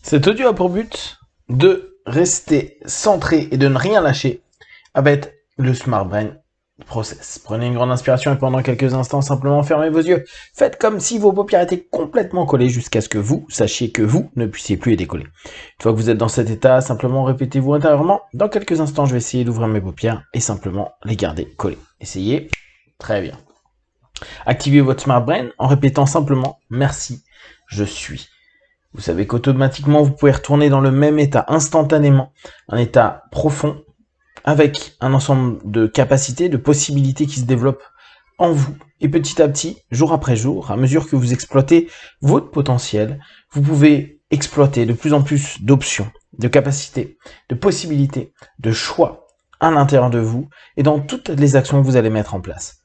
Cet audio a pour but de rester centré et de ne rien lâcher avec le Smart Brain Process. Prenez une grande inspiration et pendant quelques instants, simplement fermez vos yeux. Faites comme si vos paupières étaient complètement collées jusqu'à ce que vous sachiez que vous ne puissiez plus les décoller. Une fois que vous êtes dans cet état, simplement répétez-vous intérieurement. Dans quelques instants, je vais essayer d'ouvrir mes paupières et simplement les garder collées. Essayez. Très bien. Activez votre Smart Brain en répétant simplement « Merci, je suis ». Vous savez qu'automatiquement, vous pouvez retourner dans le même état instantanément, un état profond, avec un ensemble de capacités, de possibilités qui se développent en vous. Et petit à petit, jour après jour, à mesure que vous exploitez votre potentiel, vous pouvez exploiter de plus en plus d'options, de capacités, de possibilités, de choix à l'intérieur de vous et dans toutes les actions que vous allez mettre en place.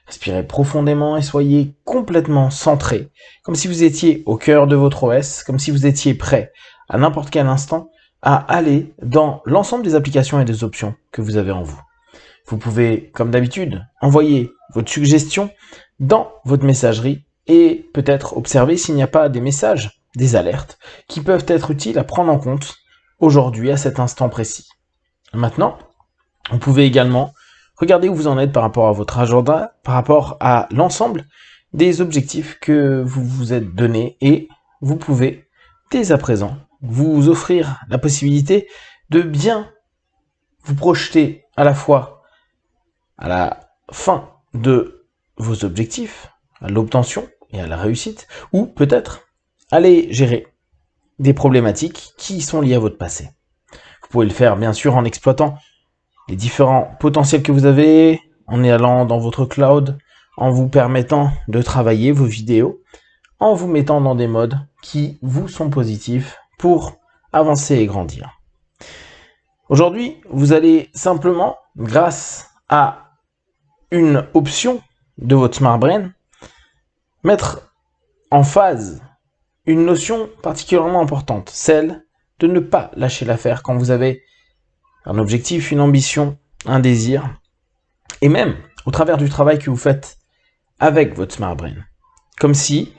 Respirez profondément et soyez complètement centré, comme si vous étiez au cœur de votre OS, comme si vous étiez prêt à n'importe quel instant à aller dans l'ensemble des applications et des options que vous avez en vous. Vous pouvez, comme d'habitude, envoyer votre suggestion dans votre messagerie et peut-être observer s'il n'y a pas des messages, des alertes, qui peuvent être utiles à prendre en compte aujourd'hui à cet instant précis. Maintenant, vous pouvez également regardez où vous en êtes par rapport à votre agenda, par rapport à l'ensemble des objectifs que vous vous êtes donnés et vous pouvez, dès à présent, vous offrir la possibilité de bien vous projeter à la fois à la fin de vos objectifs, à l'obtention et à la réussite, ou peut-être aller gérer des problématiques qui sont liées à votre passé. Vous pouvez le faire bien sûr en exploitant les différents potentiels que vous avez, en allant dans votre cloud, en vous permettant de travailler vos vidéos, en vous mettant dans des modes qui vous sont positifs pour avancer et grandir. Aujourd'hui, vous allez simplement, grâce à une option de votre Smart Brain, mettre en phase une notion particulièrement importante, celle de ne pas lâcher l'affaire quand vous avez un objectif, une ambition, un désir, et même au travers du travail que vous faites avec votre Smart Brain. Comme si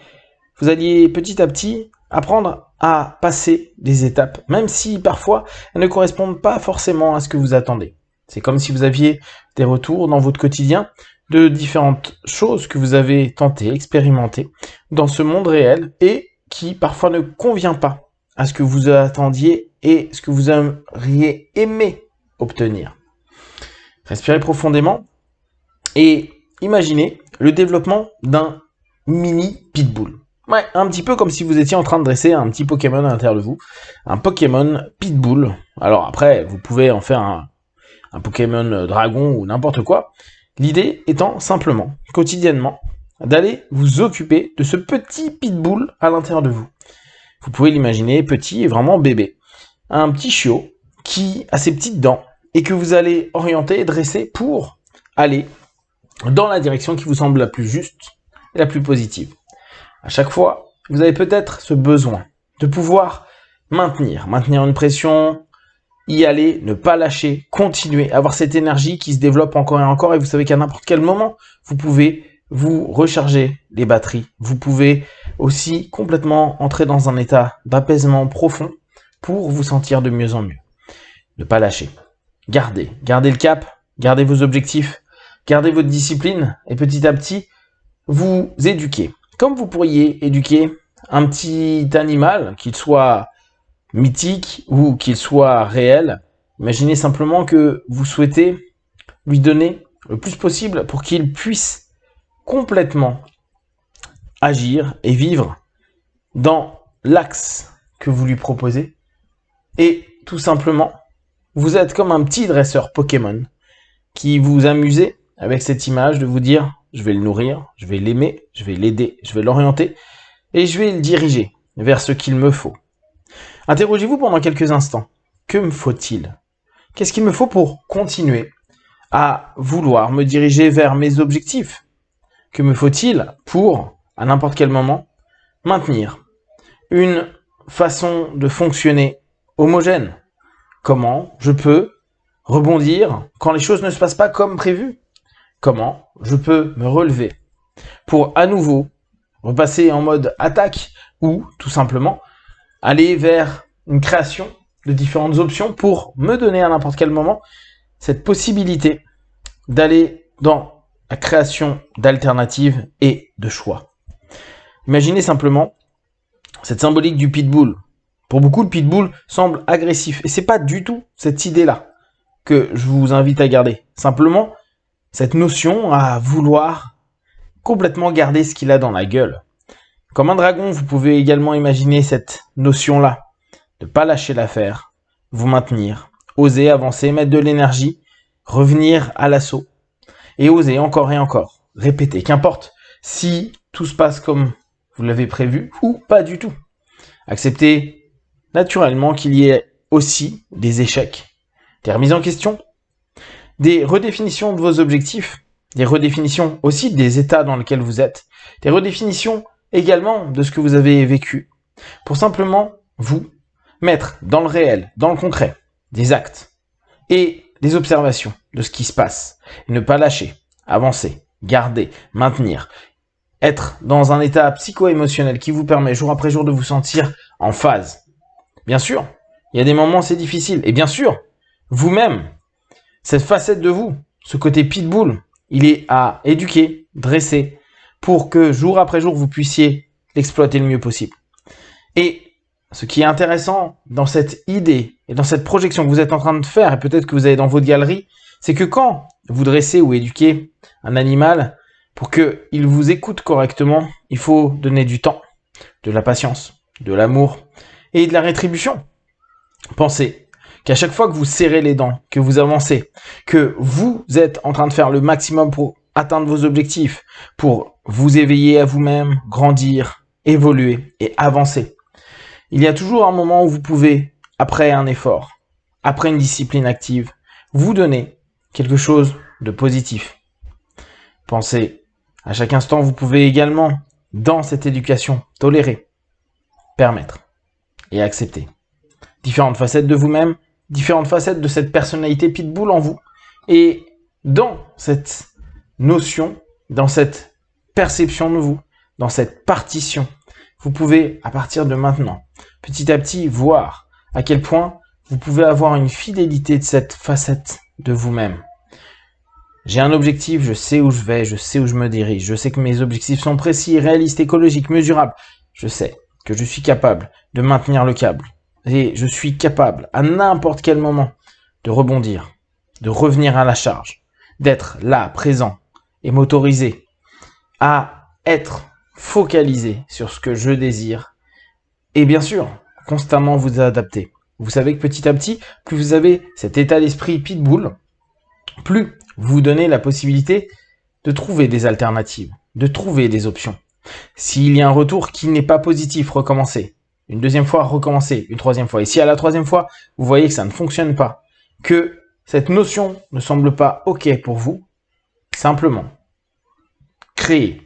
vous alliez petit à petit apprendre à passer des étapes, même si parfois elles ne correspondent pas forcément à ce que vous attendez. C'est comme si vous aviez des retours dans votre quotidien de différentes choses que vous avez tenté, expérimentées dans ce monde réel et qui parfois ne convient pas à ce que vous attendiez et ce que vous auriez aimé obtenir. Respirez profondément et imaginez le développement d'un mini pitbull. Ouais, un petit peu comme si vous étiez en train de dresser un petit Pokémon à l'intérieur de vous. Un Pokémon pitbull. Alors après, vous pouvez en faire un Pokémon dragon ou n'importe quoi. L'idée étant simplement, quotidiennement, d'aller vous occuper de ce petit pitbull à l'intérieur de vous. Vous pouvez l'imaginer petit et vraiment bébé. Un petit chiot qui a ses petites dents et que vous allez orienter et dresser pour aller dans la direction qui vous semble la plus juste et la plus positive. À chaque fois, vous avez peut-être ce besoin de pouvoir maintenir une pression, y aller, ne pas lâcher, continuer, avoir cette énergie qui se développe encore et encore et vous savez qu'à n'importe quel moment, vous pouvez vous recharger les batteries. Vous pouvez aussi complètement entrer dans un état d'apaisement profond pour vous sentir de mieux en mieux. Ne pas lâcher. Gardez le cap, gardez vos objectifs, gardez votre discipline et petit à petit, vous éduquez. Comme vous pourriez éduquer un petit animal, qu'il soit mythique ou qu'il soit réel. Imaginez simplement que vous souhaitez lui donner le plus possible pour qu'il puisse complètement agir et vivre dans l'axe que vous lui proposez. Et tout simplement, vous êtes comme un petit dresseur Pokémon qui vous amusez avec cette image de vous dire « je vais le nourrir, je vais l'aimer, je vais l'aider, je vais l'orienter et je vais le diriger vers ce qu'il me faut ». Interrogez-vous pendant quelques instants. Que me faut-il? Qu'est-ce qu'il me faut pour continuer à vouloir me diriger vers mes objectifs? Que me faut-il pour, à n'importe quel moment, maintenir une façon de fonctionner homogène? Comment je peux rebondir quand les choses ne se passent pas comme prévu? Comment je peux me relever pour à nouveau repasser en mode attaque ou tout simplement aller vers une création de différentes options pour me donner à n'importe quel moment cette possibilité d'aller dans la création d'alternatives et de choix. Imaginez simplement cette symbolique du pitbull. Pour beaucoup, le pitbull semble agressif. Et c'est pas du tout cette idée-là que je vous invite à garder. Simplement, cette notion à vouloir complètement garder ce qu'il a dans la gueule. Comme un dragon, vous pouvez également imaginer cette notion-là. De ne pas lâcher l'affaire, vous maintenir, oser avancer, mettre de l'énergie, revenir à l'assaut. Et oser encore et encore, répéter. Qu'importe si tout se passe comme vous l'avez prévu ou pas du tout. Accepter naturellement qu'il y ait aussi des échecs, des remises en question, des redéfinitions de vos objectifs, des redéfinitions aussi des états dans lesquels vous êtes, des redéfinitions également de ce que vous avez vécu, pour simplement vous mettre dans le réel, dans le concret, des actes et des observations de ce qui se passe, et ne pas lâcher, avancer, garder, maintenir, être dans un état psycho-émotionnel qui vous permet jour après jour de vous sentir en phase. Bien sûr, il y a des moments c'est difficile. Et bien sûr, vous-même, cette facette de vous, ce côté pitbull, il est à éduquer, dresser, pour que jour après jour, vous puissiez l'exploiter le mieux possible. Et ce qui est intéressant dans cette idée et dans cette projection que vous êtes en train de faire, et peut-être que vous avez dans votre galerie, c'est que quand vous dressez ou éduquez un animal, pour qu'il vous écoute correctement, il faut donner du temps, de la patience, de l'amour et de la rétribution. Pensez qu'à chaque fois que vous serrez les dents, que vous avancez, que vous êtes en train de faire le maximum pour atteindre vos objectifs, pour vous éveiller à vous-même, grandir, évoluer et avancer, il y a toujours un moment où vous pouvez, après un effort, après une discipline active, vous donner quelque chose de positif. Pensez, à chaque instant, vous pouvez également, dans cette éducation, tolérer, permettre et accepter différentes facettes de vous-même, différentes facettes de cette personnalité pitbull en vous. Et dans cette notion, dans cette perception de vous, dans cette partition, vous pouvez, à partir de maintenant, petit à petit, voir à quel point vous pouvez avoir une fidélité de cette facette de vous-même. J'ai un objectif, je sais où je vais, je sais où je me dirige, je sais que mes objectifs sont précis, réalistes, écologiques, mesurables. Je sais que je suis capable de maintenir le câble. Et je suis capable, à n'importe quel moment, de rebondir, de revenir à la charge, d'être là, présent et m'autoriser à être focalisé sur ce que je désire. Et bien sûr, constamment vous adapter. Vous savez que petit à petit, plus vous avez cet état d'esprit pitbull, plus vous donnez la possibilité de trouver des alternatives, de trouver des options. S'il y a un retour qui n'est pas positif, recommencez. Une deuxième fois, recommencez. Une troisième fois. Et si à la troisième fois, vous voyez que ça ne fonctionne pas, que cette notion ne semble pas OK pour vous, simplement créez,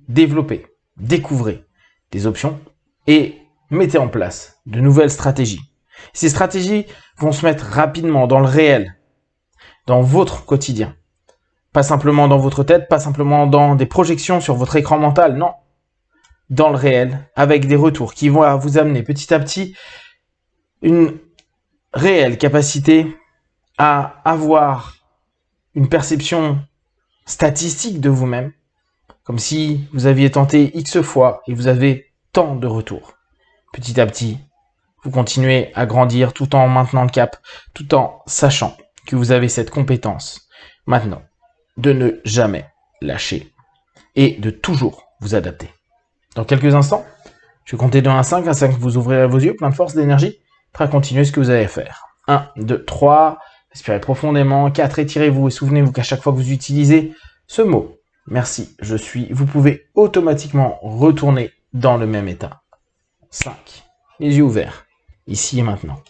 développez, découvrez des options et mettez en place de nouvelles stratégies. Ces stratégies vont se mettre rapidement dans le réel, dans votre quotidien. Pas simplement dans votre tête, pas simplement dans des projections sur votre écran mental, non. Dans le réel, avec des retours qui vont vous amener petit à petit une réelle capacité à avoir une perception statistique de vous-même, comme si vous aviez tenté X fois et vous avez tant de retours. Petit à petit, vous continuez à grandir tout en maintenant le cap, tout en sachant que vous avez cette compétence maintenant de ne jamais lâcher et de toujours vous adapter. Dans quelques instants, je vais compter de 1 à 5. À 5, vous ouvrirez vos yeux, plein de force, d'énergie, prêt à continuer ce que vous allez faire. 1, 2, 3, respirez profondément. 4, étirez-vous et souvenez-vous qu'à chaque fois que vous utilisez ce mot, merci, je suis, vous pouvez automatiquement retourner dans le même état. 5, les yeux ouverts, ici et maintenant.